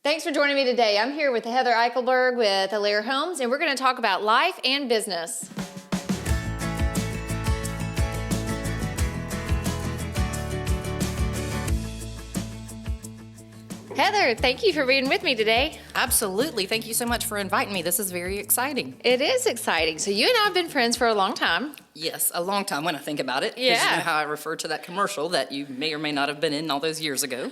Thanks for joining me today. I'm here with Heather Eichelberg with Alair Homes, and we're going to talk about life and business. Heather, thank you for being with me today. Absolutely. Thank you so much for inviting me. This is very exciting. It is exciting. So you and I have been friends for a long time. Yes, a long time when I think about it. Yeah. Because you know how I referred to that commercial that you may or may not have been in all those years ago.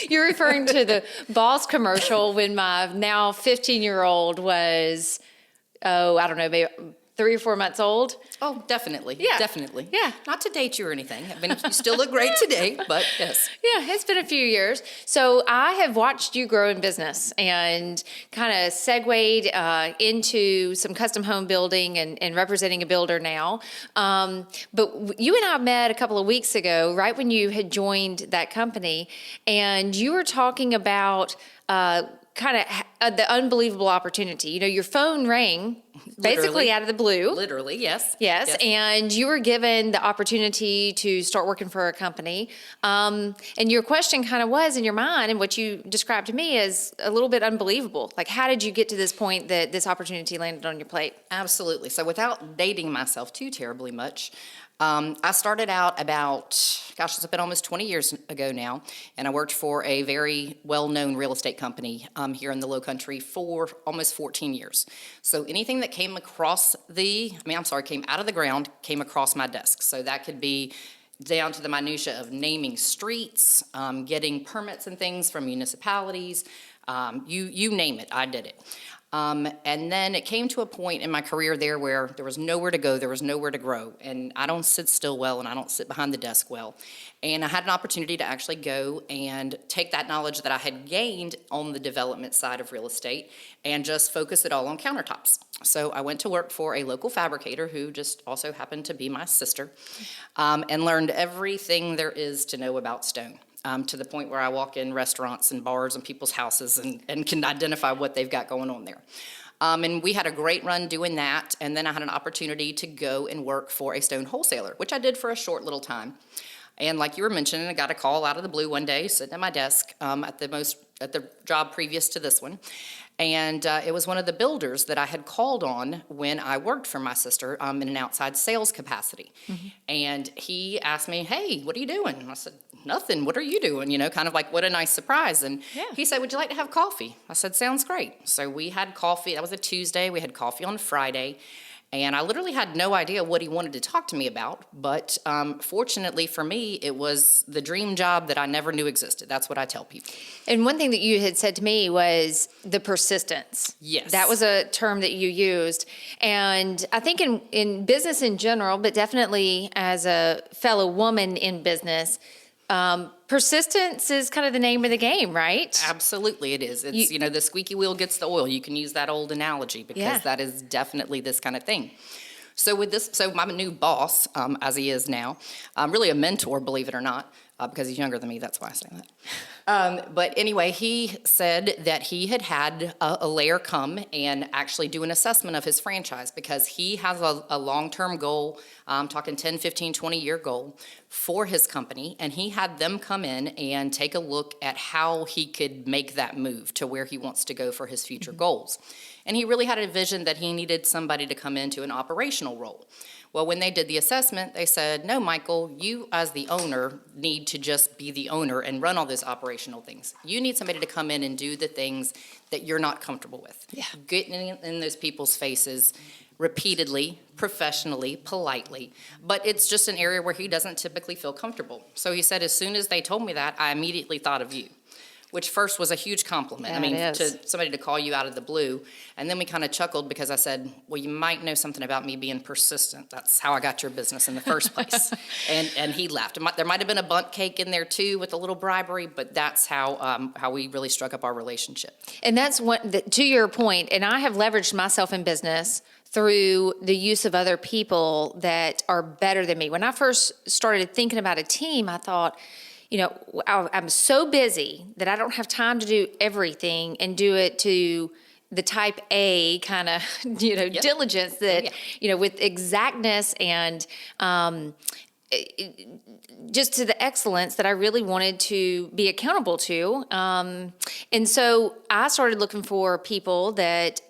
You're referring to the Boss commercial when my now 15-year-old was, I don't know, maybe 3 or 4 months old. Oh, definitely. Yeah. Definitely. Yeah. Not to date you or anything. I mean, you still look great today, but yes. Yeah, it's been a few years. So I have watched you grow in business and kind of segued into some custom home building and representing a builder now. But you and I met a couple of weeks ago, right when you had joined that company, and you were talking about the unbelievable opportunity. You know, your phone rang basically Literally. out of the blue. Literally, yes. Yes, and you were given the opportunity to start working for a company. And your question kind of was in your mind, and what you described to me as a little bit unbelievable. Like, how did you get to this point that this opportunity landed on your plate? Absolutely. So without dating myself too terribly much, I started out about, it's been almost 20 years ago now, and I worked for a very well-known real estate company here in the Low Country for almost 14 years. So anything that came out of the ground, came across my desk. So that could be down to the minutia of naming streets, getting permits and things from municipalities, you name it, I did it. And then it came to a point in my career there where there was nowhere to go, there was nowhere to grow, and I don't sit still well, and I don't sit behind the desk well. And I had an opportunity to actually go and take that knowledge that I had gained on the development side of real estate and just focus it all on countertops. So I went to work for a local fabricator who just also happened to be my sister, and learned everything there is to know about stone. To the point where I walk in restaurants and bars and people's houses and can identify what they've got going on there. And we had a great run doing that, and then I had an opportunity to go and work for a stone wholesaler, which I did for a short little time. And like you were mentioning, I got a call out of the blue one day, sitting at my desk at the job previous to this one. And it was one of the builders that I had called on when I worked for my sister in an outside sales capacity. Mm-hmm. And he asked me, "Hey, what are you doing?" And I said, "Nothing. What are you doing?" You know, kind of like, what a nice surprise. And he said, "Would you like to have coffee?" I said, "Sounds great." So we had coffee. That was a Tuesday. We had coffee on Friday. And I literally had no idea what he wanted to talk to me about, but fortunately for me, it was the dream job that I never knew existed. That's what I tell people. And one thing that you had said to me was the persistence. Yes. That was a term that you used. And I think in business in general, but definitely as a fellow woman in business, persistence is kind of the name of the game, right? Absolutely, it is. It's, the squeaky wheel gets the oil. You can use that old analogy because that is definitely this kind of thing. So my new boss, as he is now, really a mentor, believe it or not, because he's younger than me, that's why I say that. But anyway, he said that he had Alair come and actually do an assessment of his franchise because he has a long-term goal, talking 10, 15, 20-year goal for his company, and he had them come in and take a look at how he could make that move to where he wants to go for his future goals. And he really had a vision that he needed somebody to come into an operational role. Well, when they did the assessment, they said, "No, Michael, you as the owner need to just be the owner and run all those operational things. You need somebody to come in and do the things that you're not comfortable with." Yeah. Getting in those people's faces repeatedly, professionally, politely. But it's just an area where he doesn't typically feel comfortable. So he said, as soon as they told me that, I immediately thought of you. Which first was a huge compliment. To somebody to call you out of the blue. And then we kind of chuckled because I said, "Well, you might know something about me being persistent. That's how I got your business in the first place." and he laughed. There might have been a bundt cake in there too with a little bribery, but that's how we really struck up our relationship. And that's to your point, and I have leveraged myself in business through the use of other people that are better than me. When I first started thinking about a team, I thought, I'm so busy that I don't have time to do everything and do it to the type A kind of, diligence that, with exactness and just to the excellence that I really wanted to be accountable to. And so I started looking for people that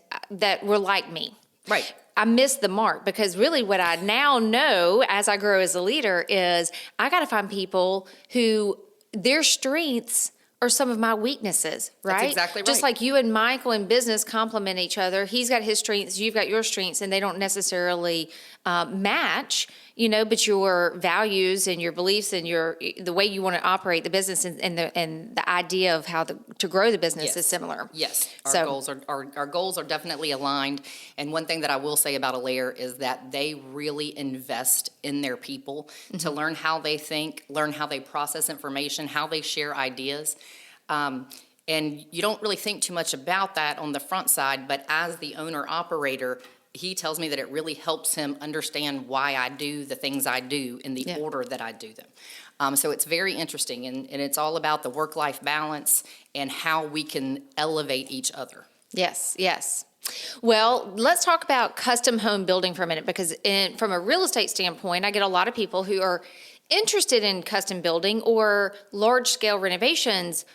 were like me. Right. I missed the mark because really what I now know as I grow as a leader is I got to find people who their strengths are some of my weaknesses, right? That's exactly right. Just like you and Michael in business complement each other. He's got his strengths, you've got your strengths, and they don't necessarily match, but your values and your beliefs and the way you want to operate the business and the idea of how to grow the business is similar. Yes, our goals are definitely aligned. And one thing that I will say about Alair is that they really invest in their people to learn how they think, learn how they process information, how they share ideas. And you don't really think too much about that on the front side, but as the owner-operator, he tells me that it really helps him understand why I do the things I do in the order that I do them. So it's very interesting, and it's all about the work-life balance and how we can elevate each other. Yes, yes. Well, let's talk about custom home building for a minute, because from a real estate standpoint, I get a lot of people who are interested in custom building or large-scale renovations,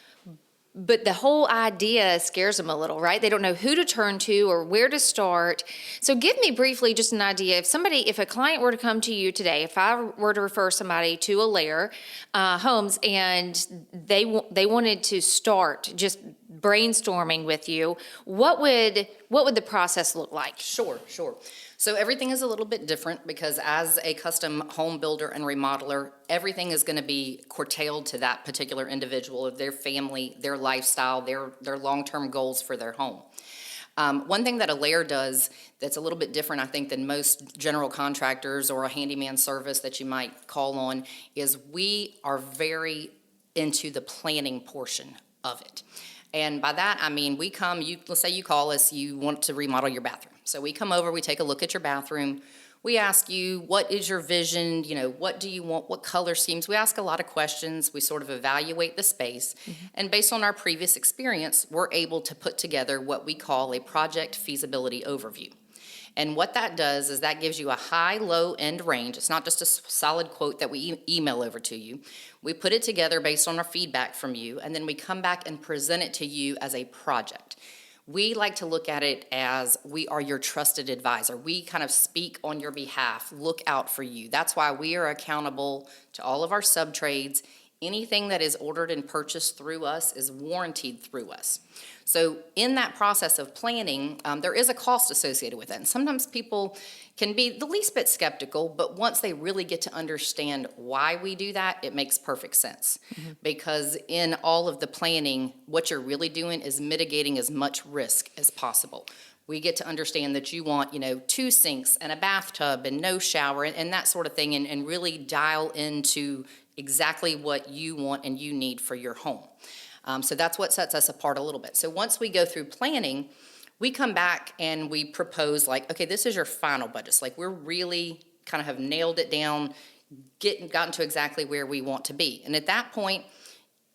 but the whole idea scares them a little, right? They don't know who to turn to or where to start. So give me briefly just an idea. If a client were to come to you today, if I were to refer somebody to Alair Homes and they wanted to start just brainstorming with you, what would the process look like? Sure. So everything is a little bit different because as a custom home builder and remodeler, everything is going to be curtailed to that particular individual, their family, their lifestyle, their long-term goals for their home. One thing that Alair does that's a little bit different, I think, than most general contractors or a handyman service that you might call on is we are very into the planning portion of it. And by that, I mean, let's say you call us, you want to remodel your bathroom. So we come over, we take a look at your bathroom. We ask you, what is your vision? What do you want? What color schemes? We ask a lot of questions. We sort of evaluate the space. Mm-hmm. And based on our previous experience, we're able to put together what we call a project feasibility overview. And what that does is that gives you a high, low end range. It's not just a solid quote that we email over to you. We put it together based on our feedback from you, and then we come back and present it to you as a project. We like to look at it as we are your trusted advisor. We kind of speak on your behalf, look out for you. That's why we are accountable to all of our sub-trades. Anything that is ordered and purchased through us is warranted through us. So in that process of planning, there is a cost associated with it. And sometimes people can be the least bit skeptical, but once they really get to understand why we do that, it makes perfect sense. Mm-hmm. Because in all of the planning, what you're really doing is mitigating as much risk as possible. We get to understand that you want, 2 sinks and a bathtub and no shower and that sort of thing, and really dial into exactly what you want and you need for your home. So that's what sets us apart a little bit. So once we go through planning, we come back and we propose okay, this is your final budget. So we're really kind of have nailed it down, gotten to exactly where we want to be. And at that point,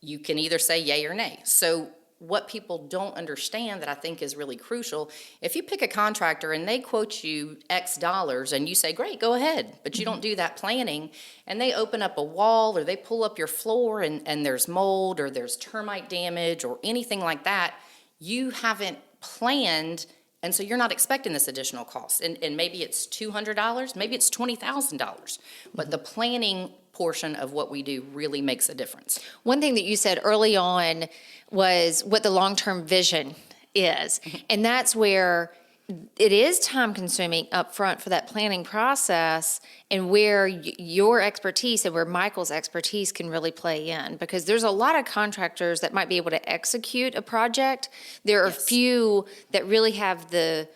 you can either say yay or nay. So what people don't understand that I think is really crucial, if you pick a contractor and they quote you X dollars and you say, great, go ahead, but you don't do that planning, and they open up a wall or they pull up your floor and there's mold or there's termite damage or anything like that, you haven't planned, and so you're not expecting this additional cost. And maybe it's $200, maybe it's $20,000, but the planning portion of what we do really makes a difference. One thing that you said early on was what the long-term vision is. And that's where it is time-consuming up front for that planning process, and where your expertise and where Michael's expertise can really play in. Because there's a lot of contractors that might be able to execute a project. There are few that really have the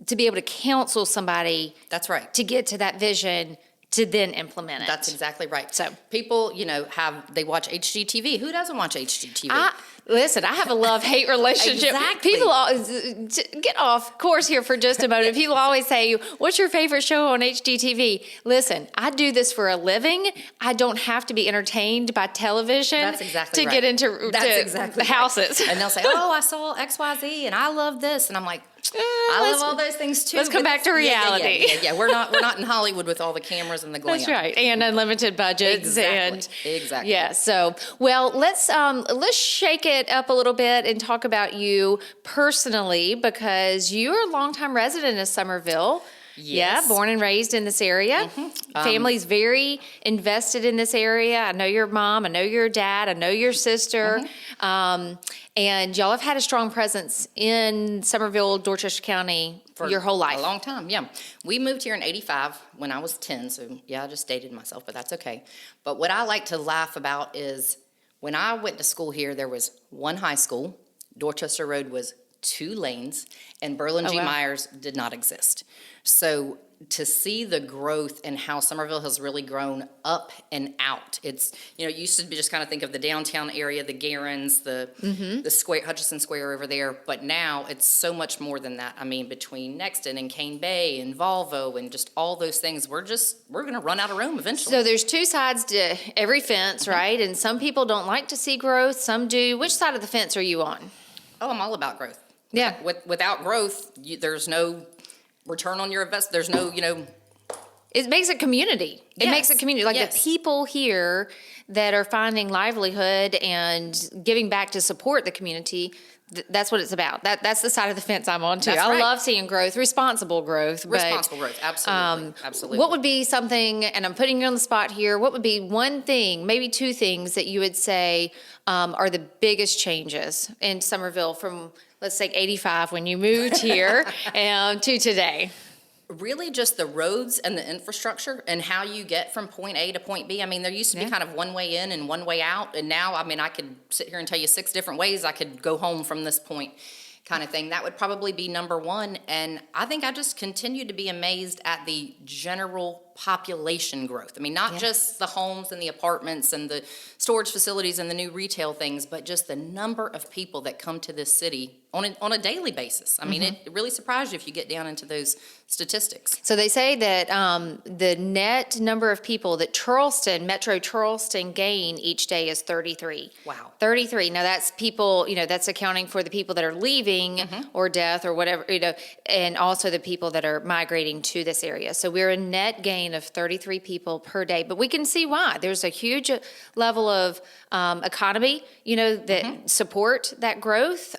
to be able to counsel somebody. That's right. To get to that vision to then implement it. That's exactly right. So people, they watch HGTV. Who doesn't watch HGTV? Listen, I have a love-hate relationship. Exactly. People get off course here for just a moment. People always say, what's your favorite show on HGTV? Listen, I do this for a living. I don't have to be entertained by television to get into houses. And they'll say, oh, I saw XYZ and I love this. And I'm like, I love all those things too. Let's come back to reality. Yeah. We're not in Hollywood with all the cameras and the glam. That's right, and unlimited budgets. Exactly. Yeah. So, well, let's shake it up a little bit and talk about you personally, because you're a longtime resident of Summerville. Yes. Yeah, born and raised in this area. Family's very invested in this area. I know your mom, I know your dad, I know your sister. And y'all have had a strong presence in Summerville, Dorchester County for your whole life. A long time, yeah. We moved here in 85 when I was 10, so yeah, I just dated myself, but that's okay. But what I like to laugh about is when I went to school here, there was one high school, Dorchester Road was 2 lanes, and Berlin G. wow. Myers did not exist. So to see the growth and how Summerville has really grown up and out. It's, it used to be just kind of think of the downtown area, the Garens, the square, Hutchison Square over there, but now it's so much more than that. I mean, between Nexton and Cane Bay and Volvo and just all those things, we're going to run out of room eventually. So there's 2 sides to every fence, right? And some people don't like to see growth, some do. Which side of the fence are you on? Oh, I'm all about growth. Yeah. Without growth, there's no return on your investment. There's no, It makes a community. It Yes, makes a community. Like yes. the people here that are finding livelihood and giving back to support the community, that's what it's about. That's the side of the fence I'm on too. That's I right. love seeing growth, responsible growth. Responsible growth, absolutely. Absolutely. What would be something, and I'm putting you on the spot here, what would be one thing, maybe 2 things that you would say are the biggest changes in Summerville from, let's say, 85 when you moved here to today? Really just the roads and the infrastructure and how you get from point A to point B. I mean, there used to be kind of one way in and one way out. And now, I mean, I could sit here and tell you 6 different ways I could go home from this point kind of thing. That would probably be number 1. And I think I just continue to be amazed at the general population growth. I mean, not just the homes and the apartments and the storage facilities and the new retail things, but just the number of people that come to this city on a daily basis. I mean, it really surprised you if you get down into those statistics. So they say that the net number of people that Metro Charleston gain each day is 33. Wow. 33. Now that's people, that's accounting for the people that are leaving or death or whatever, and also the people that are migrating to this area. So we're a net gain of 33 people per day, but we can see why. There's a huge level of economy, that support that growth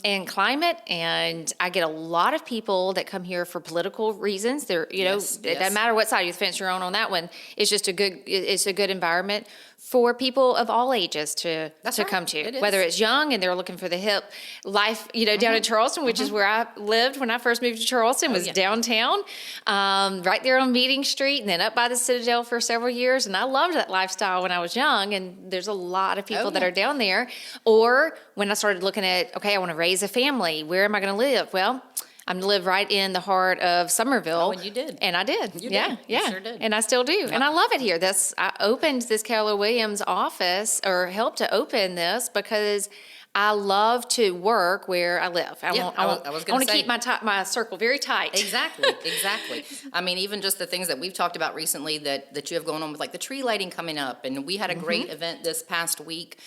and climate. And I get a lot of people that come here for political reasons. They're, it doesn't matter what side of the fence you're on that one. It's just a good environment for people of all ages to come to, whether it's young and they're looking for the hip life, down in Charleston, which is where I lived when I first moved to Charleston, was downtown, right there on Meeting Street, and then up by the Citadel for several years. And I loved that lifestyle when I was young, and there's a lot of people that are down there. Or when I started looking at, okay, I want to raise a family, where am I going to live? Well, I'm going to live right in the heart of Summerville. Oh, and you did. And I did. You did. You sure did. And I still do. And I love it here. I opened this Keller Williams office, or helped to open this, because I love to work where I live. I want to keep my circle very tight. Exactly. I mean, even just the things that we've talked about recently that you have going on with, like the tree lighting coming up. And we had a great event this past week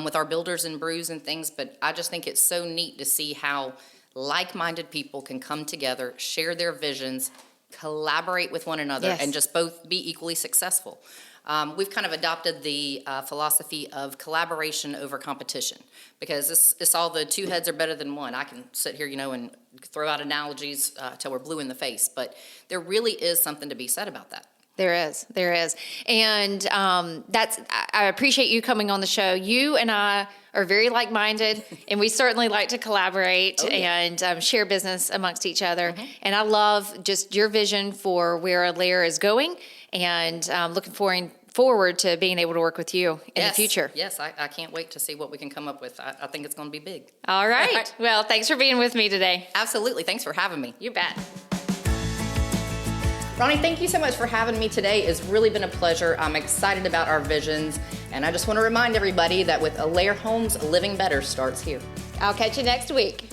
with our builders and brews and things. But I just think it's so neat to see how like-minded people can come together, share their visions, collaborate with one another, and just both be equally successful. We've kind of adopted the philosophy of collaboration over competition, because it's all the 2 heads are better than one. I can sit here, and throw out analogies till we're blue in the face, but there really is something to be said about that. There is. And I appreciate you coming on the show. You and I are very like-minded, and we certainly like to collaborate and share business amongst each other. And I love just your vision for where Alair is going, and looking forward to being able to work with you in the future. Yes, I can't wait to see what we can come up with. I think it's going to be big. All right. Well, thanks for being with me today. Absolutely. Thanks for having me. You bet. Ronnie, thank you so much for having me today. It's really been a pleasure. I'm excited about our visions, and I just want to remind everybody that with Alair Homes, living better starts here. I'll catch you next week.